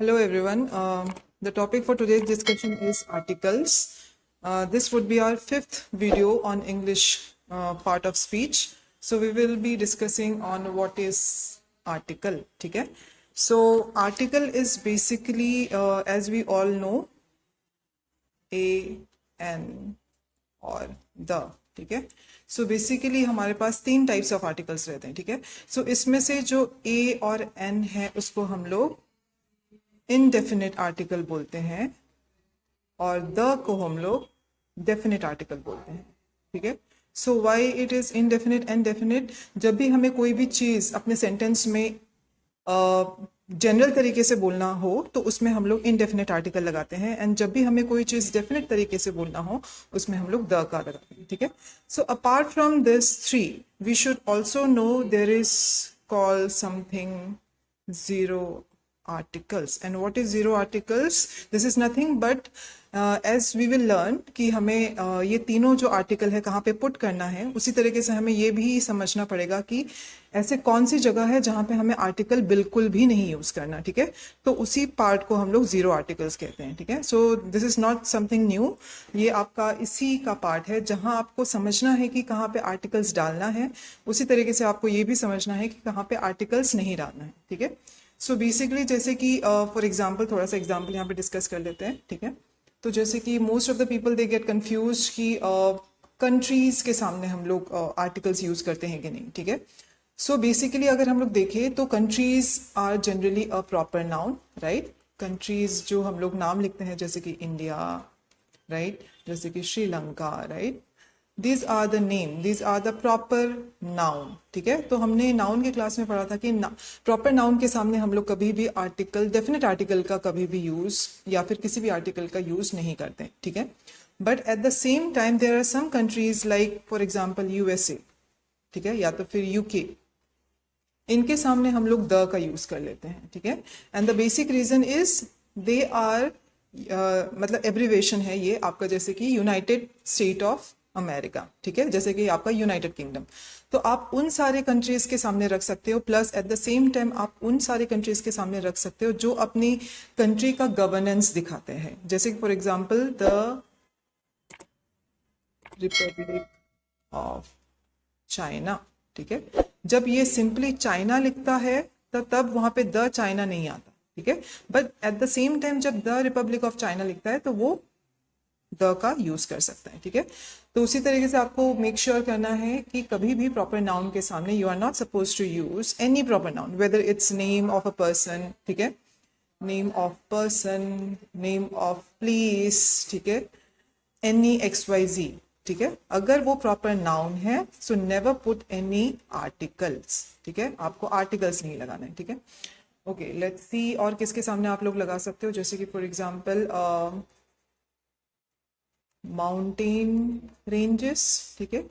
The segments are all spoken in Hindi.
Hello everyone. The topic for today's discussion is articles. This would be our fifth video on English part of speech. So we will be discussing on what is article. Okay? So article is basically, as we all know, a, an और द. ठीक है. सो बेसिकली हमारे पास तीन टाइप्स ऑफ आर्टिकल्स रहते हैं. ठीक है. सो इसमें से जो ए और एन है उसको हम लोग इनडेफिनेट आर्टिकल बोलते हैं और द को हम लोग डेफिनेट आर्टिकल बोलते हैं. ठीक है. So why it is indefinite and definite? जब भी हमें कोई भी चीज अपने सेंटेंस में जनरल तरीके से बोलना हो तो उसमें हम लोग इनडेफिनेट आर्टिकल लगाते हैं, एंड जब भी हमें कोई चीज डेफिनेट तरीके से बोलना हो उसमें हम लोग द का लगाते हैं. ठीक है. So apart from this three we should also know there is called something zero articles. And what is zero articles? This is nothing but as we will learn कि हमें ये तीनों जो आर्टिकल है कहाँ पे पुट करना है, उसी तरीके से हमें ये भी समझना पड़ेगा कि ऐसे कौन सी जगह है जहाँ पे हमें आर्टिकल बिल्कुल भी नहीं यूज करना. ठीक है. तो उसी पार्ट को हम लोग जीरो आर्टिकल्स कहते हैं. ठीक है. So this is not something new. ये आपका इसी का पार्ट है जहाँ आपको समझना है कि कहाँ पे आर्टिकल्स डालना है, उसी तरीके से आपको ये भी समझना है कि कहाँ पे आर्टिकल्स नहीं डालना है. ठीक है. सो बेसिकली जैसे कि फॉर एग्जाम्पल, थोड़ा सा एग्जाम्पल यहाँ पे डिस्कस कर लेते हैं. ठीक है. तो जैसे कि most of the people they get confuse कि कंट्रीज के सामने हम लोग आर्टिकल्स यूज करते हैं कि नहीं. ठीक है. सो बेसिकली अगर हम लोग देखें तो countries are generally a proper noun. Right. Countries जो हम लोग नाम लिखते हैं जैसे कि इंडिया, राइट, जैसे कि Sri Lanka, right, these are the name, these are the proper noun. ठीक है. तो हमने नाउन के क्लास में पढ़ा था कि प्रॉपर नाउन के सामने हम लोग कभी भी आर्टिकल, डेफिनेट आर्टिकल का कभी भी यूज या फिर किसी भी आर्टिकल का यूज नहीं करते. ठीक है. But at the same time there are some countries like for example USA, ठीक है, या तो फिर यूके, इनके सामने हम लोग द का यूज कर लेते हैं. ठीक है. And the basic reason is they are मतलब एब्रीवेशन है ये आपका, जैसे कि यूनाइटेड स्टेट ऑफ अमेरिका. ठीक है. जैसे कि आपका यूनाइटेड किंगडम. तो आप उन सारे कंट्रीज के सामने रख सकते हो, plus eight the same time आप उन सारे कंट्रीज के सामने रख सकते हो जो अपनी कंट्री का गवर्नेंस दिखाते हैं. जैसे कि for example the Republic of China. ठीक है. जब ये सिंपली चाइना लिखता है तो तब वहां पे द चाइना नहीं आता. ठीक है. But at the same time जब द रिपब्लिक ऑफ चाइना लिखता है तो वो द का यूज कर सकता है. ठीक है. तो उसी तरीके से आपको मेक श्योर करना है कि कभी भी प्रॉपर नाउन के सामने you are not suppose to use any proper noun, whether it's name of a person, ठीक है, name of person, name of place, ठीक है, एनी XYZ. ठीक है. अगर वो प्रॉपर नाउन है so never put any articles. ठीक है. आपको आर्टिकल्स नहीं लगाना है. ठीक है. ओके, लेट्स सी और किसके सामने आप लोग लगा सकते हो. जैसे कि फॉर एग्जाम्पल माउंटेन रेंजेस. ठीक है.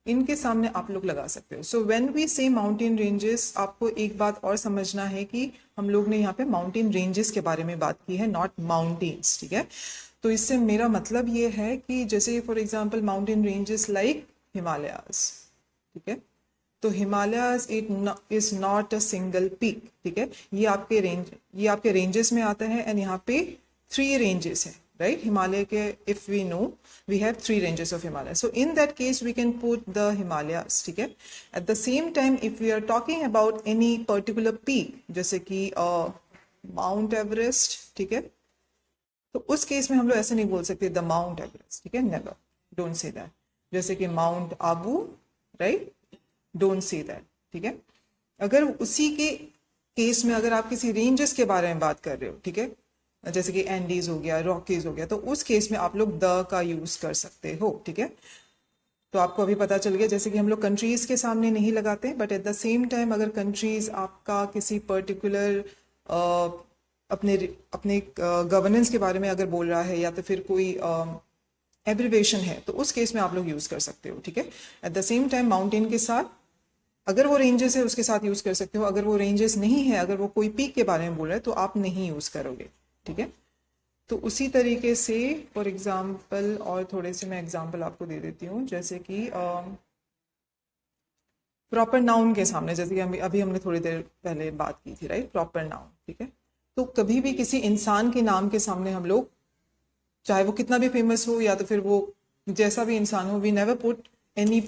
इनके सामने आप लोग लगा सकते हो. सो व्हेन वी से माउंटेन रेंजेस, आपको एक बात और समझना है कि हम लोग ने यहाँ पे माउंटेन रेंजेस के बारे में बात की है, नॉट माउंटेन्स. ठीक है. तो इससे मेरा मतलब ये है कि जैसे for example mountain ranges like Himalayas. ठीक है. तो Himalayas it is not a single peak. ठीक है. ये आपके रेंजेस में आता है, एंड यहाँ पे 3 रेंजेस है, right? Himalaya ke, if we know, we have 3 ranges of Himalaya. So in that case we can put the Himalayas. ठीक है. At the same time if we are talking about any particular peak, जैसे कि माउंट एवरेस्ट, ठीक है, तो उस केस में हम लोग ऐसे नहीं बोल सकते द माउंट एवरेस्ट. ठीक है. Never, don't say that. जैसे कि mount Abu, right, don't say that. ठीक है. अगर उसी के केस में अगर आप किसी रेंजेस के बारे में बात कर रहे हो, ठीक है, जैसे कि एंडीज हो गया, रॉकीज हो गया, तो उस केस में आप लोग द का यूज कर सकते हो. ठीक है. तो आपको अभी पता चल गया जैसे कि हम लोग कंट्रीज के सामने नहीं लगाते, but at the same time अगर कंट्रीज आपका किसी पर्टिकुलर अपने गवर्नेंस के बारे में अगर बोल रहा है या तो फिर कोई एब्रिवेशन है, तो उस केस में आप लोग यूज कर सकते हो. ठीक है. At the same time mountain के साथ अगर वो रेंजेस है उसके साथ यूज कर सकते हो. अगर वो रेंजेस नहीं है, अगर वो कोई पीक के बारे में बोल रहा है तो आप नहीं यूज करोगे. ठीक है. तो उसी तरीके से फॉर एग्जाम्पल और थोड़े से मैं एग्जाम्पल आपको दे देती हूँ. जैसे कि प्रॉपर नाउन के सामने, जैसे कि अभी हमने थोड़ी देर पहले बात की थी, राइट, प्रॉपर नाउन. ठीक है. तो कभी भी किसी इंसान के नाम के सामने हम लोग, चाहे वो कितना भी फेमस हो या तो फिर वो जैसा भी इंसान हो, we never put any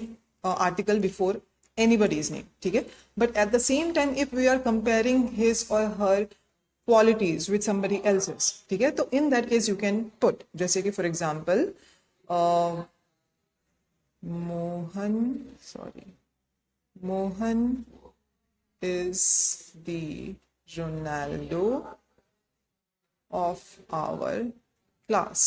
article before anybody's name, ठीक है. But at the same time, if we are comparing his or her qualities with somebody else's, ठीक है, तो in that case you can put, जैसे कि for example, Mohan is the Ronaldo of our class,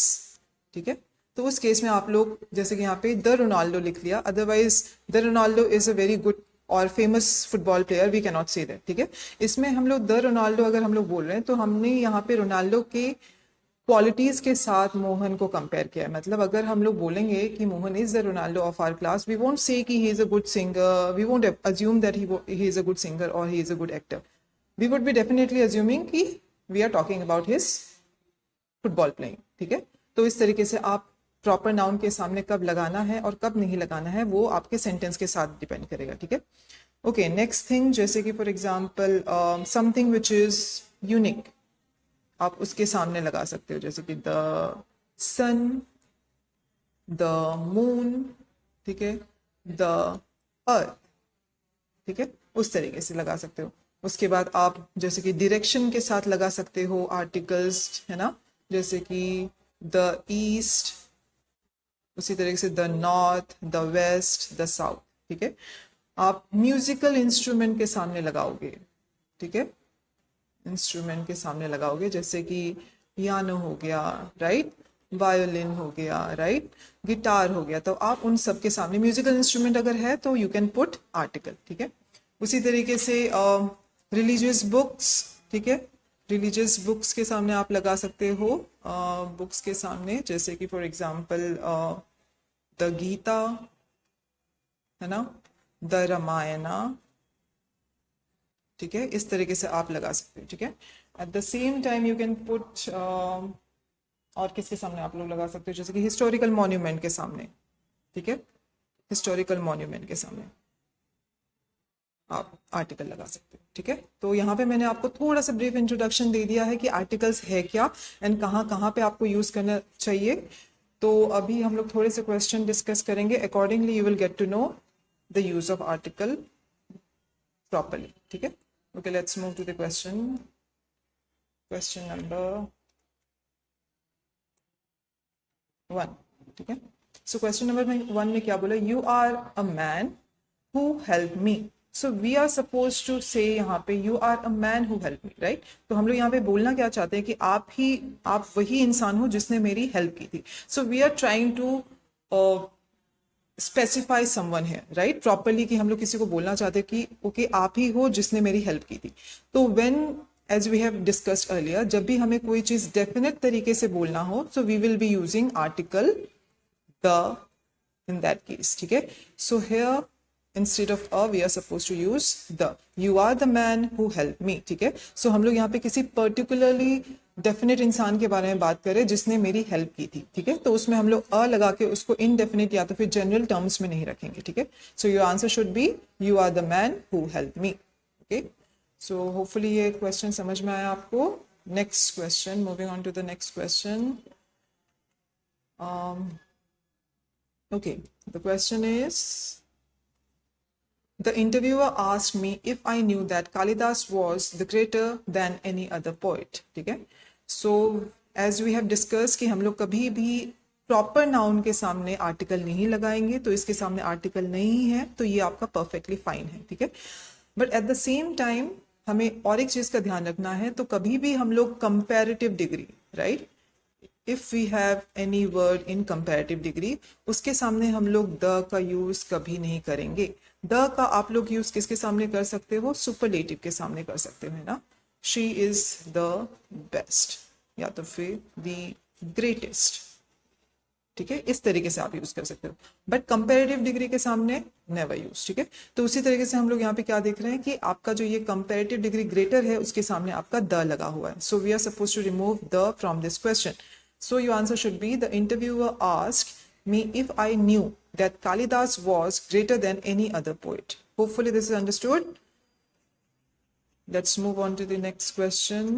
ठीक है. तो उस केस में आप लोग जैसे कि यहाँ पे द रोनाल्डो लिख लिया, otherwise the Ronaldo is a very good और famous football player, we can not say that, ठीक है. इसमें हम लोग द रोनाल्डो अगर हम लोग बोल रहे हैं तो हमने यहाँ पे रोनाल्डो के क्वालिटीज के साथ मोहन को कंपेयर किया है. मतलब अगर हम लोग बोलेंगे कि Mohan is the Ronaldo of our class, we won't say कि he is a good singer, we won't assume that he is a good singer और he is a good actor. We would be definitely assuming कि we are talking about his football playing, ठीक है. तो इस तरीके से आप प्रॉपर नाउन के सामने कब लगाना है और कब नहीं लगाना है वो आपके सेंटेंस के साथ डिपेंड करेगा, ठीक है. ओके, नेक्स्ट थिंग, जैसे कि for example something which is unique, आप उसके सामने लगा सकते हो, जैसे कि द सन, द मून, ठीक है, द अर्थ, ठीक है, उस तरीके से लगा सकते हो. उसके बाद आप जैसे कि डायरेक्शन के साथ लगा सकते हो आर्टिकल्स, है ना, जैसे कि द ईस्ट, उसी तरीके से the north, the west, the south, ठीक है. आप म्यूजिकल इंस्ट्रूमेंट के सामने लगाओगे, ठीक है, इंस्ट्रूमेंट के सामने लगाओगे, जैसे कि पियानो हो गया, राइट, वायोलिन हो गया, राइट, गिटार हो गया, तो आप उन सब के सामने म्यूजिकल इंस्ट्रूमेंट अगर है तो यू कैन पुट आर्टिकल, ठीक है. उसी तरीके से रिलीजियस बुक्स, ठीक है, रिलीजियस बुक्स के सामने आप लगा सकते हो बुक्स के सामने, जैसे कि फॉर एग्जांपल द गीता, है ना, द रामायणा, ठीक है, इस तरीके से आप लगा सकते हो, ठीक है. At the same time you can put और किसके सामने आप लोग लगा सकते हो, जैसे कि हिस्टोरिकल मॉन्यूमेंट के सामने, ठीक है, हिस्टोरिकल मॉन्यूमेंट के सामने आप आर्टिकल लगा सकते हो, ठीक है. तो यहाँ पे मैंने आपको थोड़ा सा ब्रीफ इंट्रोडक्शन दे दिया है कि आर्टिकल्स है क्या एंड कहाँ कहाँ पे आपको यूज करना चाहिए. तो अभी हम लोग थोड़े से क्वेश्चन डिस्कस करेंगे, accordingly you will get to know the use of article properly, ठीक है. Okay, let's move to the question. Question number 1, ठीक है. सो क्वेश्चन नंबर 1 में क्या बोला, you are a man who help me. So we are suppose to say यहाँ पे you are a man who help me, right. तो हम लोग यहाँ पे बोलना क्या चाहते हैं कि आप वही इंसान हो जिसने मेरी हेल्प की थी. So we are trying to specify someone है, राइट, प्रॉपरली, कि हम लोग किसी को बोलना चाहते हैं कि ओके आप ही हो जिसने मेरी हेल्प की थी. तो when as we have discussed earlier, जब भी हमें कोई चीज डेफिनेट तरीके से बोलना हो, so we will be using article the in that case, ठीक है. So here instead of a we are supposed to use the. You are the man who helped me, ठीक है. So हम लोग यहाँ पे किसी particularly definite इंसान के बारे में बात करें जिसने मेरी हेल्प की थी, ठीक है. तो उसमें हम लोग अ लगा के उसको indefinite या तो फिर general terms में नहीं रखेंगे, ठीक है. So your answer should be you are the man who helped me, okay. So hopefully ये question समझ में आया आपको. Next question, moving on to the next question. Okay, the question is, the interviewer asked me if I knew that Kalidas was the greater than any other poet, ठीक है. So as we have discussed कि हम लोग कभी भी प्रॉपर नाउन के सामने आर्टिकल नहीं लगाएंगे, तो इसके सामने आर्टिकल नहीं है तो ये आपका परफेक्टली फाइन है, ठीक है. But at the same time हमें और एक चीज का ध्यान रखना है, तो कभी भी हम लोग comparative degree, right, if we have any word in comparative degree, उसके सामने हम लोग द का यूज कभी नहीं करेंगे. द का आप लोग यूज किसके सामने कर सकते हो, सुपरलेटिव के सामने कर सकते हो, है ना. शी इज द बेस्ट या तो फिर द ग्रेटेस्ट, ठीक है, इस तरीके से आप यूज कर सकते हो. बट कंपैरेटिव डिग्री के सामने नेवर यूज, ठीक है. तो उसी तरीके से हम लोग यहाँ पे क्या देख रहे हैं कि आपका जो ये कंपैरेटिव डिग्री ग्रेटर है उसके सामने आपका द लगा हुआ है. So we are suppose to remove the from this question. So your answer should be, the interviewer asked me if I knew that Kalidas was greater than any other poet. Hopefully this is understood. Let's move on to the next question.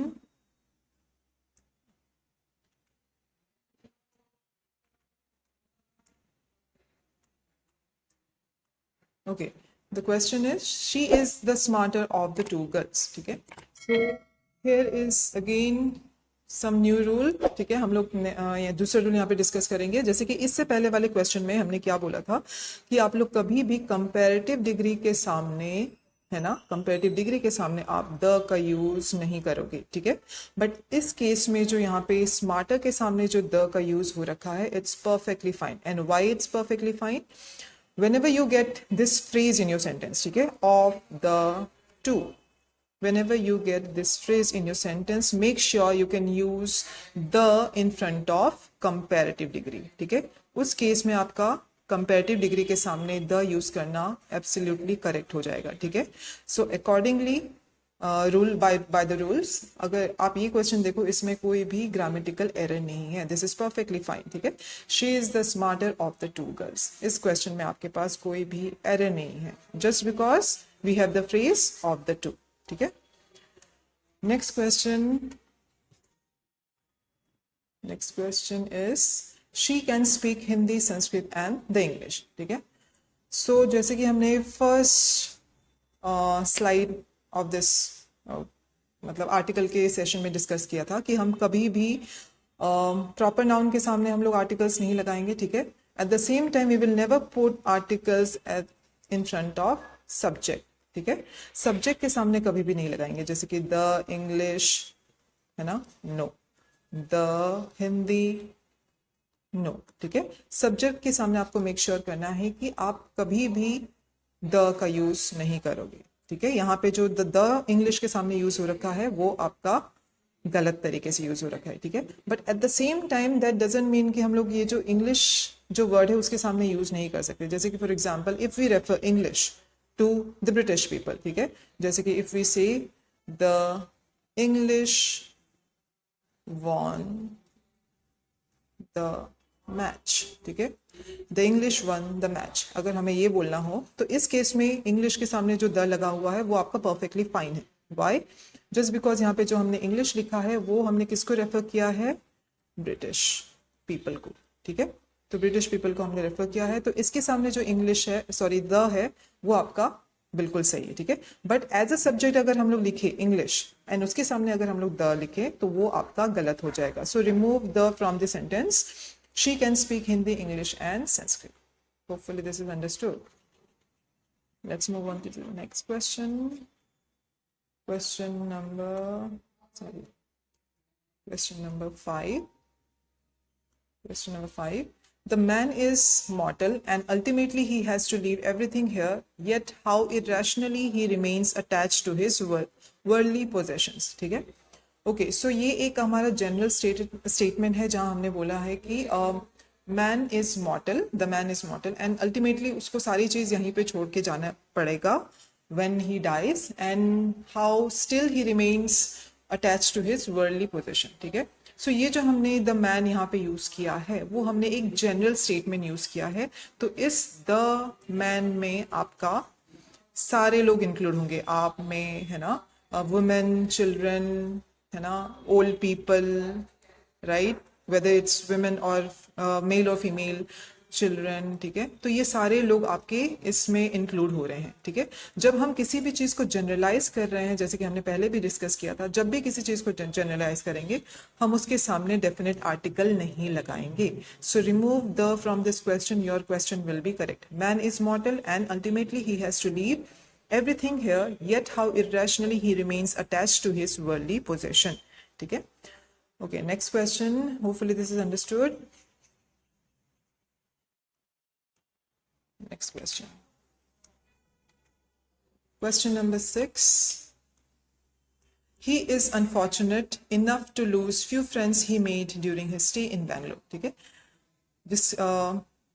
Okay, the question is, she is the smarter of the two girls. ठीक है, so here is again some new rule. ठीक है, हम लोग ये दूसरा रूल यहाँ पे डिस्कस करेंगे. जैसे कि इससे पहले वाले क्वेश्चन में हमने क्या बोला था कि आप लोग कभी भी कंपैरेटिव डिग्री के सामने, है ना, कंपैरेटिव डिग्री के सामने आप द का यूज नहीं करोगे. ठीक है, बट इस केस में जो यहाँ पे स्मार्टर के सामने जो द का यूज हो रखा है, it's perfectly fine. And why it's perfectly fine? Whenever you get this phrase in your sentence, ठीक है, of the two, whenever you get this phrase in your sentence, make sure you can use the in front of comparative degree. ठीक है, उस केस में आपका comparative degree के सामने the use करना absolutely correct हो जाएगा. ठीक है, so accordingly rule by the rules, अगर आप ये क्वेश्चन देखो, इसमें कोई भी ग्रामेटिकल एरर नहीं है. This is perfectly fine. ठीक है, she is the smarter of the two girls. इस क्वेश्चन में आपके पास कोई भी एरर नहीं है, just because we have the phrase of the two. ठीक है, next question is, she can speak Hindi, Sanskrit and the English. ठीक है, सो जैसे कि हमने फर्स्ट स्लाइड ऑफ दिस मतलब आर्टिकल के सेशन में डिस्कस किया था कि हम कभी भी प्रॉपर नाउन के सामने हम लोग आर्टिकल्स नहीं लगाएंगे. ठीक है, at the same time we will never put articles in front of subject. ठीक है, सब्जेक्ट के सामने कभी भी नहीं लगाएंगे, जैसे कि द इंग्लिश, है ना, नो. The Hindi, no. ठीक है, सब्जेक्ट के सामने आपको मेक श्योर करना है कि आप कभी भी द का यूज नहीं करोगे. ठीक है, यहाँ पे जो द इंग्लिश के सामने यूज हो रखा है वो आपका गलत तरीके से यूज हो रखा है. ठीक है, but at the same time that doesn't mean कि हम लोग ये जो इंग्लिश जो वर्ड है उसके सामने यूज नहीं कर सकते. जैसे कि for example, if we refer English to the British people, ठीक है, जैसे कि if we say the English won the match. ठीक है, the English won the match. अगर हमें ये बोलना हो तो इस केस में इंग्लिश के सामने जो द लगा हुआ है वो आपका परफेक्टली फाइन है. वाई? जस्ट बिकॉज यहाँ पे जो हमने इंग्लिश लिखा है वो हमने किसको रेफर किया है? ब्रिटिश पीपल को. ठीक है, तो ब्रिटिश पीपल को हमने रेफर किया है, तो इसके सामने जो इंग्लिश है, सॉरी द है, वो आपका बिल्कुल सही है. ठीक है, बट एज अ सब्जेक्ट अगर हम लोग लिखे इंग्लिश एंड उसके सामने अगर हम लोग द लिखे तो वो आपका गलत हो जाएगा. सो remove the from the sentence. She can speak Hindi, English and Sanskrit. Hopefully this is understood. Let's move on to the next question. Question number 5. Question number 5. The man is mortal and ultimately he has to leave everything here, yet how irrationally he remains attached to his worldly possessions. ठीक है, ओके, सो ये एक हमारा जनरल स्टेटमेंट है जहां हमने बोला है कि man is mortal, the man is mortal and ultimately उसको सारी चीज यहीं पे छोड़ के जाना पड़ेगा when he dies, and how still he remains attach to his worldly position. ठीक है, सो ये जो हमने द मैन यहाँ पे यूज किया है वो हमने एक जनरल स्टेटमेंट यूज किया है. तो इस द मैन में आपका सारे लोग इंक्लूड होंगे, आप में, है ना, वुमेन, चिल्ड्रन, है ना, old people, right, whether it's women और मेल और फीमेल चिल्ड्रन. ठीक है, तो ये सारे लोग आपके इसमें इंक्लूड हो रहे हैं. ठीक है, जब हम किसी भी चीज को जनरलाइज कर रहे हैं, जैसे कि हमने पहले भी डिस्कस किया था, जब भी किसी चीज को जनरलाइज करेंगे हम उसके सामने डेफिनेट आर्टिकल नहीं लगाएंगे. So remove the from this question, your question will be correct. Man is mortal and ultimately he has to leave everything here, yet how irrationally he remains attached to his worldly possession. ठीक है, okay, next question. Hopefully this is understood. Next question. Question number 6. He is unfortunate enough to lose few friends he made during his stay in Bangalore. ठीक है,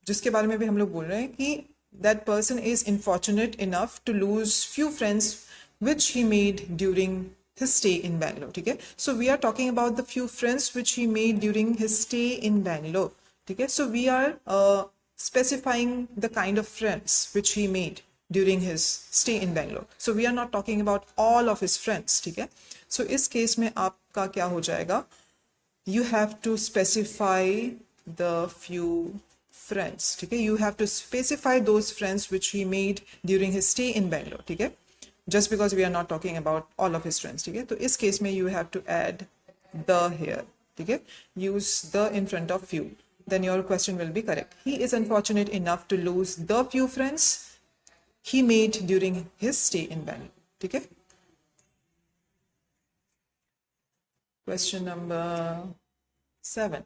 जिसके बारे में भी हम लोग बोल रहे हैं कि that person is unfortunate enough to lose few friends which he made during his stay in Bangalore. ठीक है, so we are talking about the few friends which he made during his stay in Bangalore. ठीक है, so we are specifying the kind of friends which he made during his stay in Bangalore. So we are not talking about all of his friends. ठीक है, so इस केस में आपका क्या हो जाएगा? You have to specify the few friends. ठीक है, you have to specify those friends which he made during his stay in Bangalore. ठीक है, just because we are not talking about all of his friends. ठीक है, तो इस केस में you have to add the here. ठीक है, use the in front of few, then your question will be correct. He is unfortunate enough to lose the few friends he made during his stay in Bangalore. ठीक है, question number 7.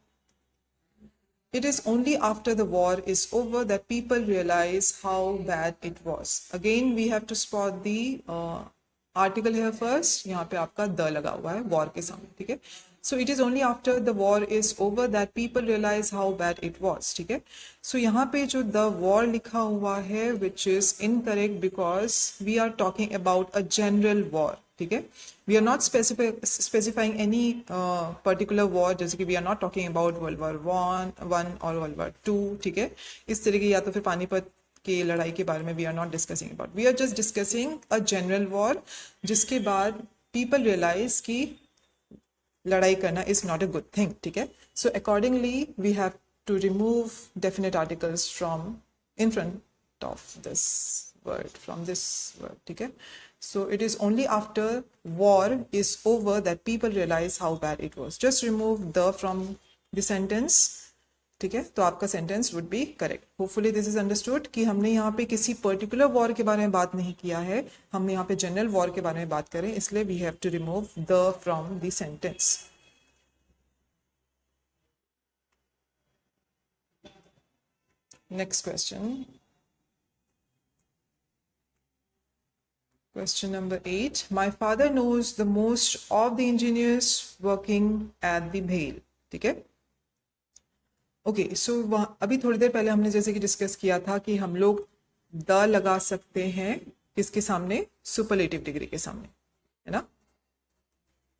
It is only after the war is over that people realize how bad it was. Again, we have to spot the article here first. यहाँ पे आपका the लगा हुआ है war के सामने. ठीक है, so it is only after the war is over that people realize how bad it was. ठीक है, so यहाँ पे जो the war लिखा हुआ है which is incorrect because we are talking about a general war. ठीक है, we are not specifying any particular war, जैसे कि we are not talking about World War One or World War Two. ठीक है, इस तरह की या तो फिर पानीपत की लड़ाई के बारे में we are not discussing about. We are just discussing a general war जिसके बाद people realize कि लड़ाई करना is not a good thing. ठीक है, so accordingly we have to remove definite articles from in front of this word, from this word. ठीक है, so it is only after war is over that people realize how bad it was. Just remove the from the sentence. ठीक है, तो आपका sentence would be correct. Hopefully this is understood कि हमने यहाँ पे किसी particular war के बारे में बात नहीं किया है, हमने यहाँ पे general war के बारे में बात करें, इसलिए we have to remove the from the sentence. Next question. Question number 8. My father knows the most of the engineers working at the Bhel. ठीक है, ओके, सो अभी थोड़ी देर पहले हमने जैसे कि डिस्कस किया था कि हम लोग द लगा सकते हैं किसके सामने, सुपरलेटिव डिग्री के सामने, है ना,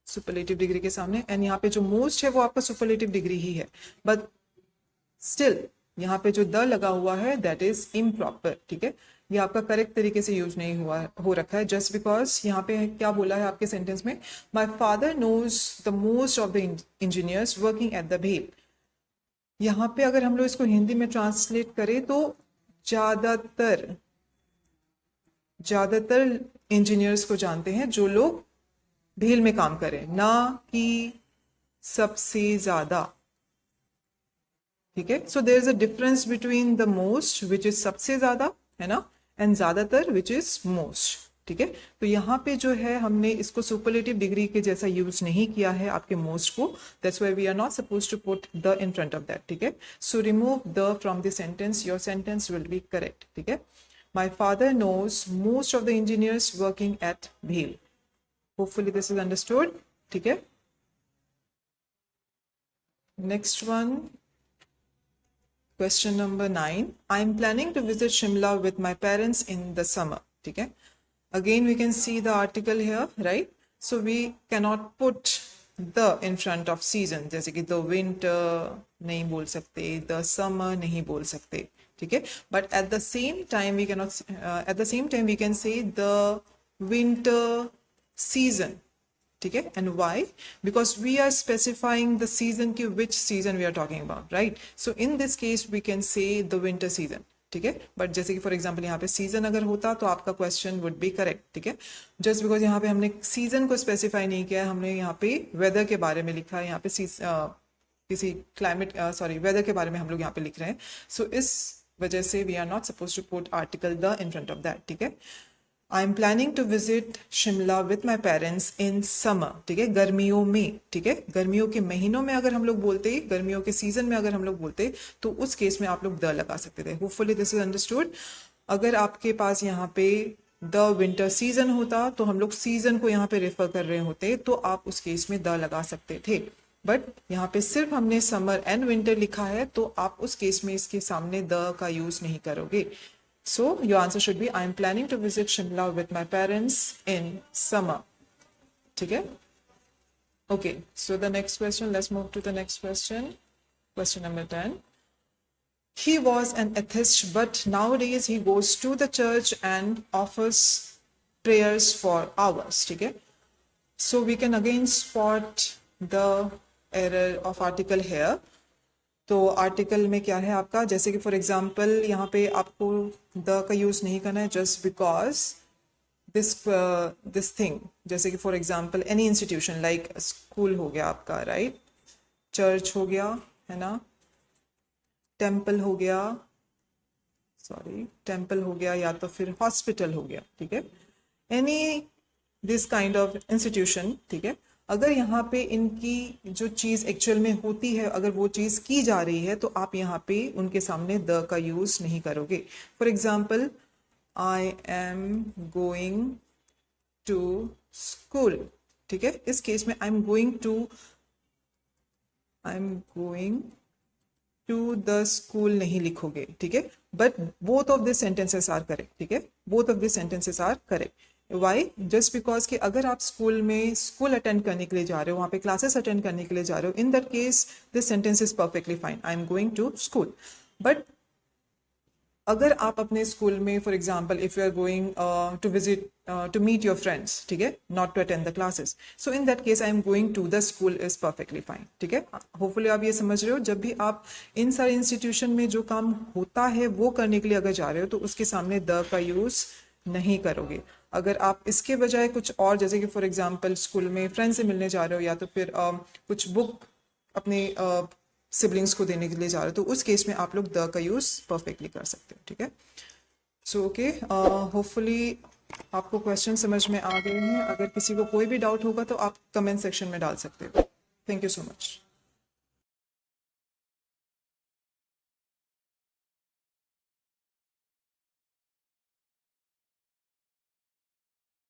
सुपरलेटिव डिग्री के सामने. एंड यहाँ पे जो मोस्ट है वो आपका सुपरलेटिव डिग्री ही है, बट स्टिल यहाँ पे जो द लगा हुआ है दैट इज इम्प्रॉपर. ठीक है, ये आपका करेक्ट तरीके से यूज नहीं हो रखा है, जस्ट बिकॉज यहाँ पे क्या बोला है आपके सेंटेंस में, my father knows the most of the engineers working at the भेल. यहाँ पे अगर हम लोग इसको हिंदी में ट्रांसलेट करें तो ज्यादातर इंजीनियर्स को जानते हैं जो लोग भेल में काम करें, ना कि सबसे ज्यादा. ठीक है, so there is a difference between the most which is सबसे ज्यादा, है ना, एंड ज्यादातर विच इज मोस्ट. ठीक है, तो यहाँ पे जो है हमने इसको सुपरलेटिव डिग्री के जैसा यूज नहीं किया है आपके मोस्ट को, that's why we are not suppose to put the in front of that. ठीक है, so remove the from the sentence, your sentence will be correct. ठीक है, my father knows most of the engineers working at भेल. Hopefully this is understood. ठीक है, next one. Question number 9. I am planning to visit Shimla with my parents in the summer. ठीक है, again we can see the article here, right? So we cannot put the in front of season, जैसे कि the winter नहीं बोल सकते, the summer नहीं बोल सकते. ठीक है, but at the same time we cannot at the same time we can say the winter season. ठीक है, and why? Because we are specifying the season की which season we are talking about, right? So in this case we can say the winter season. ठीक है, बट जैसे कि फॉर एग्जाम्पल यहाँ पे सीजन अगर होता तो आपका क्वेश्चन वुड बी करेक्ट. ठीक है, जस्ट बिकॉज यहाँ पे हमने सीजन को स्पेसिफाई नहीं किया, हमने यहाँ पे वेदर के बारे में लिखा है, यहाँ पे किसी क्लाइमेट वेदर के बारे में हम लोग यहाँ पे लिख रहे हैं. सो इस वजह से we are not suppose to put article the in front of that. ठीक है, I am planning to visit Shimla with my parents in summer. ठीक है, गर्मियों में. ठीक है, गर्मियों के महीनों में अगर हम लोग बोलते, गर्मियों के सीजन में अगर हम लोग बोलते तो उस केस में आप लोग द लगा सकते थे. Hopefully this is understood. अगर आपके पास यहाँ पे द विंटर सीजन होता तो हम लोग सीजन को यहाँ पे रेफर कर रहे होते तो आप उस केस में द लगा सकते थे, बट यहाँ पे सिर्फ हमने समर एंड विंटर लिखा है तो आप उस केस में इसके सामने द का यूज नहीं करोगे. So your answer should be I am planning to visit Shimla with my parents in summer. ठीक है? Okay, so the next question, let's move to the next question. Question number 10. He was an atheist, but nowadays he goes to the church and offers prayers for hours. ठीक है? So we can again spot the error of article here. तो आर्टिकल में क्या है आपका, जैसे कि फॉर एग्जांपल यहाँ पे आपको द का यूज नहीं करना है, जस्ट बिकॉज दिस थिंग, जैसे कि for example any institution like school हो गया आपका, राइट, चर्च हो गया, है ना, टेम्पल हो गया, सॉरी टेम्पल हो गया, या तो फिर हॉस्पिटल हो गया, ठीक है, any this kind of institution, ठीक है। अगर यहाँ पे इनकी जो चीज़ एक्चुअल में होती है, अगर वो चीज़ की जा रही है, तो आप यहाँ पे उनके सामने द का यूज़ नहीं करोगे। For example, I am going to school, ठीक है, इस केस में I am going to the school नहीं लिखोगे, ठीक है, but both of this sentences are correct, ठीक है, both of this sentences are correct. Why? Just because कि अगर आप स्कूल अटेंड करने के लिए जा रहे हो, वहाँ पे क्लासेस अटेंड करने के लिए जा रहे हो, in that case this sentence is perfectly fine, I am going to school. But अगर आप अपने स्कूल में, for example, if you are going to visit to meet your friends, ठीक है, not to attend the classes, so in that case I am going to the school is perfectly fine, ठीक है। होपफुली आप ये समझ रहे हो, जब भी आप इन सारे इंस्टीट्यूशन में जो काम होता है वो करने के लिए अगर जा रहे हो, तो उसके सामने द का यूज नहीं करोगे। अगर आप इसके बजाय कुछ और, जैसे कि फॉर एग्जाम्पल स्कूल में फ्रेंड से मिलने जा रहे हो, या तो फिर कुछ बुक अपने सिबलिंग्स को देने के लिए जा रहे हो, तो उस केस में आप लोग द का यूज परफेक्टली कर सकते हो, ठीक है। सो ओके, होपफुली आपको क्वेश्चन समझ में आ गए हैं। अगर किसी को कोई भी डाउट होगा तो आप कमेंट सेक्शन में डाल सकते हो। Thank you so much.